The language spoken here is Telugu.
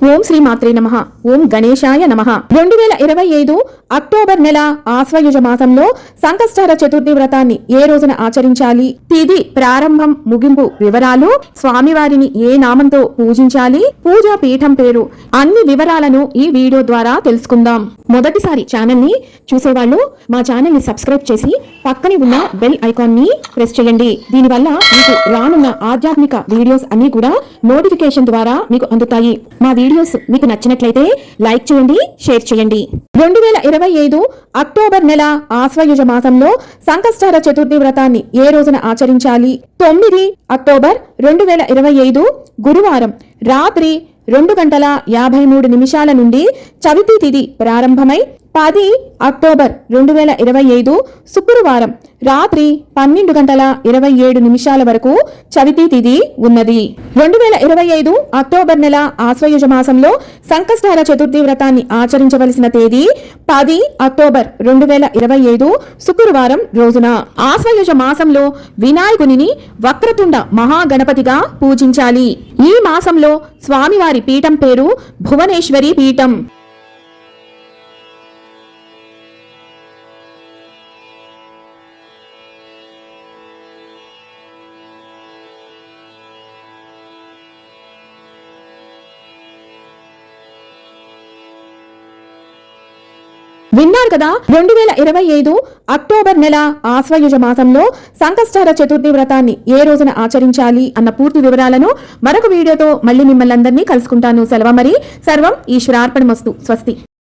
ఓం శ్రీ మాత్రే నమః. ఓం గణేశాయ నమః. 2025 అక్టోబర్ నెల ఆశ్వయుజ మాసంలో సంకష్టహర చతుర్థి వ్రతాన్ని ఏ రోజున ఆచరించాలి, తిథి ప్రారంభం ముగింపు వివరాలు, స్వామివారిని ఏ నామంతో పూజించాలి, పూజా పీఠం పేరు, అన్ని వివరాలను ఈ వీడియో ద్వారా తెలుసుకుందాం. మొదటిసారి ఛానల్ ని చూసేవాళ్ళు మా ఛానల్ ని సబ్స్క్రైబ్ చేసి పక్కనే ఉన్న బెల్ ఐకాన్ ని ప్రెస్ చేయండి. దీనివల్ల మీకు రానున్న ఆధ్యాత్మిక వీడియోస్ అన్ని కూడా నోటిఫికేషన్ ద్వారా మీకు అందుతాయి. మా వీడియోస్ మీకు నచ్చినట్లయితే లైక్ చేయండి, షేర్ చేయండి. 2025 అక్టోబర్ నెల ఆశ్వయుజ మాసంలో సంకష్టహర చతుర్థి వ్రతాన్ని ఏ రోజున ఆచరించాలి? 9 అక్టోబర్ 2025 గురువారం రాత్రి 2:53 నుండి చవితి తిథి ప్రారంభమై 10 అక్టోబర్ 2025 శుక్రవారం రాత్రి 12:27 వరకు చవితి తిథి ఉన్నది. 2025 అక్టోబర్ నెల ఆశ్వయుజ మాసంలో సంకష్టహర చతుర్థి వ్రతాన్ని ఆచరించవలసిన తేదీ 10 అక్టోబర్ 2025 శుక్రవారం రోజున. ఆశ్వయుజ మాసంలో వినాయకునిని వక్రతుండ మహాగణపతిగా పూజించాలి. ఈ మాసంలో స్వామివారి పీఠం పేరు భువనేశ్వరి పీఠం. విన్నారు కదా, 2025 అక్టోబర్ నెల ఆశ్వయుజ మాసంలో సంకష్టహర చతుర్థి వ్రతాన్ని ఏ రోజున ఆచరించాలి అన్న పూర్తి వివరాలను మరొక వీడియోతో మళ్ళీ మిమ్మల్ని అందరినీ కలుసుకుంటాను. సెలవు మరి. సర్వం ఈశ్వరార్పణమస్తు. స్వస్తి.